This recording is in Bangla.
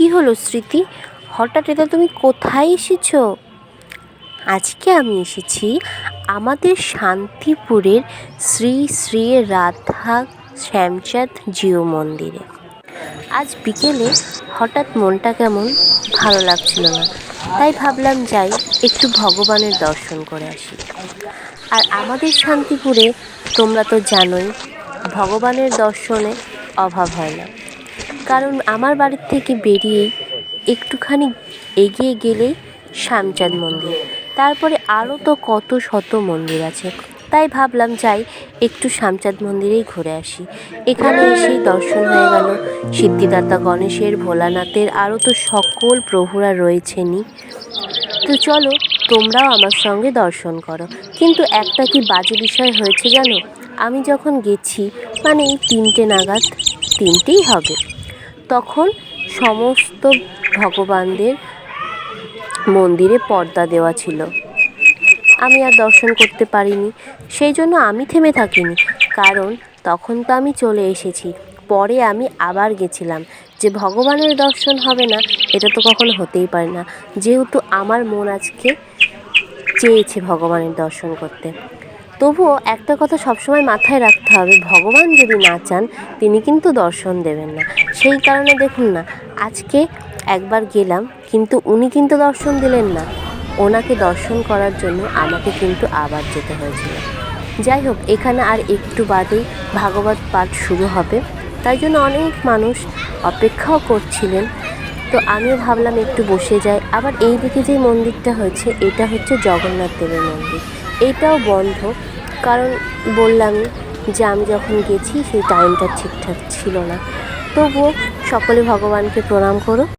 কি হলো স্মৃতি, হঠাৎ এটা তুমি কোথায় এসেছো? আজকে আমি এসেছি আমাদের শান্তিপুরের শ্রী শ্রী রাধা শ্যামচাঁদ জিউ মন্দিরে। আজ বিকেলে হঠাৎ মনটা কেমন ভালো লাগছিল না, তাই ভাবলাম যাই একটু ভগবানের দর্শন করে আসি। আর আমাদের শান্তিপুরে তোমরা তো জানোই ভগবানের দর্শনে অভাব হয় না, কারণ আমার বাড়ির থেকে বেরিয়েই একটুখানি এগিয়ে গেলেই শ্যামচাঁদ মন্দির, তারপরে আরও তো কত শত মন্দির আছে। তাই ভাবলাম যাই একটু শ্যামচাঁদ মন্দিরেই ঘুরে আসি। এখানে এসেই দর্শন হয়ে গেল সিদ্ধিদাতা গণেশের, ভোলানাথের, আরও তো সকল প্রভুরা রয়েছেনই। তো চলো তোমরাও আমার সঙ্গে দর্শন করো। কিন্তু একটা কি বাজে বিষয় হয়েছে জানো, আমি যখন গেছি মানে এই 3টে নাগাদ, 3টেই হবে, তখন সমস্ত ভগবানদের মন্দিরে পর্দা দেওয়া ছিল। আমি আর দর্শন করতে পারিনি। সেই জন্য আমি থেমে থাকিনি, কারণ তখন তো আমি চলে এসেছি। পরে আমি আবার গেছিলাম, যে ভগবানের দর্শন হবে না এটা তো কখনো হতেই পারে না, যেহেতু আমার মন আজকে চেয়েছে ভগবানের দর্শন করতে। তবুও একটা কথা সবসময় মাথায় রাখতে হবে, ভগবান যদি না চান তিনি কিন্তু দর্শন দেবেন না। সেই কারণে দেখুন না, আজকে একবার গেলাম কিন্তু উনি কিন্তু দর্শন দিলেন না, ওনাকে দর্শন করার জন্য আমাকে কিন্তু আবার যেতে হয়েছিল। যাই হোক, এখানে আর একটু বাদেই ভাগবত পাঠ শুরু হবে, তাই জন্য অনেক মানুষ অপেক্ষাও করছিলেন। তো আমিও ভাবলাম একটু বসে যাই। আবার এই দিকে যে মন্দিরটা হয়েছে এটা হচ্ছে জগন্নাথ দেবের মন্দির, এইটাও বন্ধ, কারণ বললামই যে আমি যখন গেছি সেই টাইমটা ঠিকঠাক ছিল না। তবুও সকলে ভগবানকে প্রণাম করো।